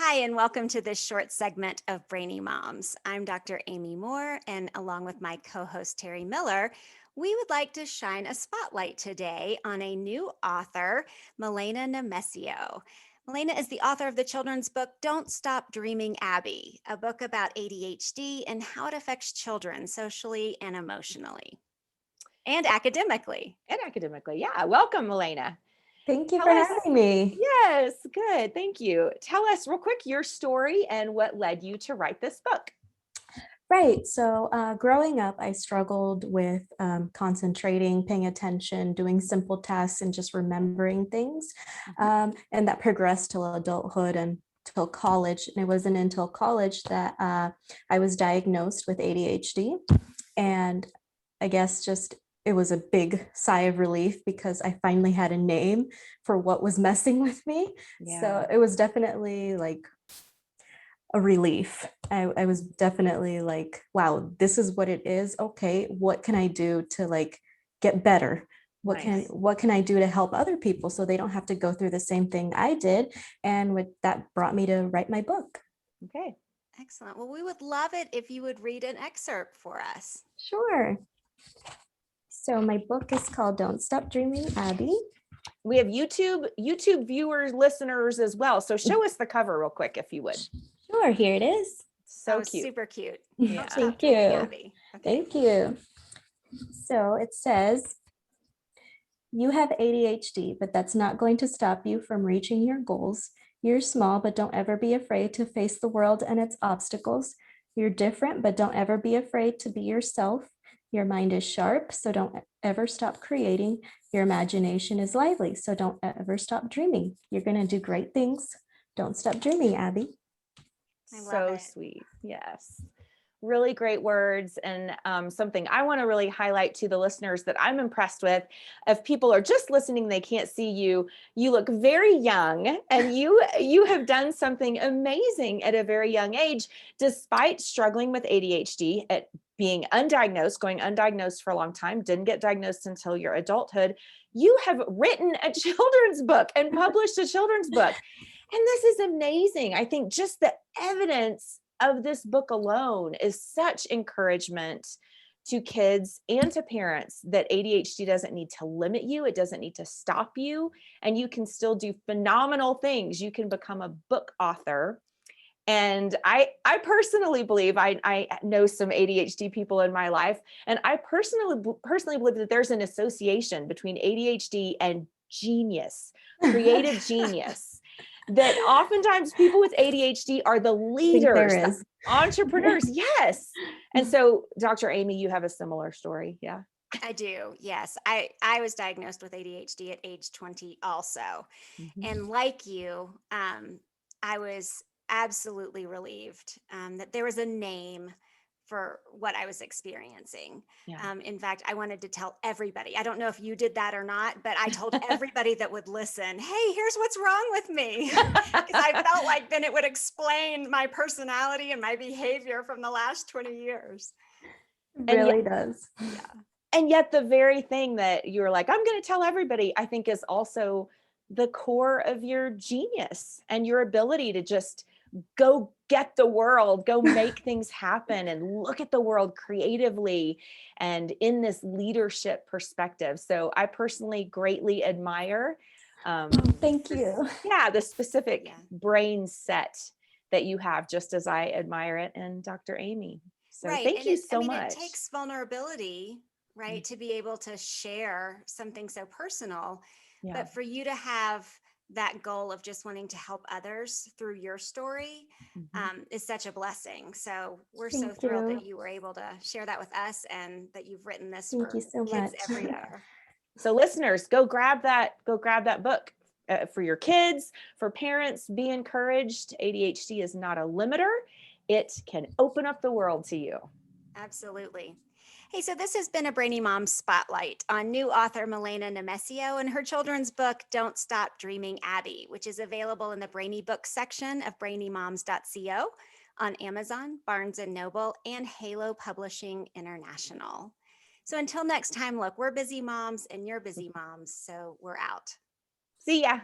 Hi, and welcome to this short segment of Brainy Moms. I'm Dr. Amy Moore, and along with my co-host Terry Miller, we would like to shine a spotlight today on a new author, Milena Nemecio. Milena is the author of the children's book, Don't Stop Dreaming, Abby, a book about ADHD and how it affects children socially and emotionally and academically. Yeah. Welcome, Milena. Thank you Tell for us, having me. yes, good. Thank you. Tell us real quick your story and what led you to write this book. Right. So, growing up, I struggled with concentrating, paying attention, doing simple tasks, and just remembering things. And that progressed till adulthood and till college. And it wasn't until college that I was diagnosed with ADHD. And I guess just it was a big sigh of relief because I finally had a name for what was messing with me. Yeah. So it was definitely like a relief. I was definitely like, wow, this is what it is. Okay, what can I do to like get better? Nice. What can I do to help other people so they don't have to go through the same thing I did? And with that brought me to write my book. Okay. Excellent. Well, we would love it if you would read an excerpt for us. Sure. So my book is called Don't Stop Dreaming, Abby. We have YouTube viewers, listeners as well. So show us the cover real quick, if you would. Sure, here it is. So cute. Super cute. Yeah. Thank you. Abby. Okay. Thank you. So it says, you have ADHD, but that's not going to stop you from reaching your goals. You're small, but don't ever be afraid to face the world and its obstacles. You're different, but don't ever be afraid to be yourself. Your mind is sharp, so don't ever stop creating. Your imagination is lively, so don't ever stop dreaming. You're going to do great things. Don't stop dreaming, Abby. So sweet. Yes. Really great words, and something I want to really highlight to the listeners that I'm impressed with. If people are just listening, they can't see you. You look very young, and you have done something amazing at a very young age, despite struggling with ADHD, at being undiagnosed, going undiagnosed for a long time, didn't get diagnosed until your adulthood. You have written a children's book and published a children's book. And this is amazing. I think just the evidence of this book alone is such encouragement to kids and to parents that ADHD doesn't need to limit you. It doesn't need to stop you. And you can still do phenomenal things. You can become a book author. And I personally believe, I know some ADHD people in my life, and I personally believe that there's an association between ADHD and genius, creative genius. That oftentimes people with ADHD are the leaders, the entrepreneurs. Yes. And so, Dr. Amy, you have a similar story. Yeah. I do. Yes. I was diagnosed with ADHD at age 20 also. Mm-hmm. And like you, I was absolutely relieved that there was a name for what I was experiencing. Yeah. In fact, I wanted to tell everybody. I don't know if you did that or not, but I told everybody that would listen, hey, here's what's wrong with me. Because I felt like then it would explain my personality and my behavior from the last 20 years. It really does. Yeah. And yet the very thing that you're like, I'm going to tell everybody, I think is also the core of your genius and your ability to just go get the world, go make things happen and look at the world creatively and in this leadership perspective. So I personally greatly admire thank you. Yeah, the specific brain set that you have, just as I admire it in Dr. Amy. So thank you so much. It takes vulnerability, right, to be able to share something so personal. Yeah. But for you to have that goal of just wanting to help others through your story is such a blessing. So we're so thrilled that you were able to share that with us and that you've written this for kids everywhere. So listeners, go grab that book for your kids, for parents. Be encouraged. ADHD is not a limiter. It can open up the world to you. Absolutely. Hey, so this has been a Brainy Moms Spotlight on new author Milena Nemecio and her children's book, Don't Stop Dreaming, Abby, which is available in the Brainy Books section of brainymoms.co, on Amazon, Barnes & Noble, and Halo Publishing International. So until next time, look, we're busy moms and you're busy moms, so we're out. See ya.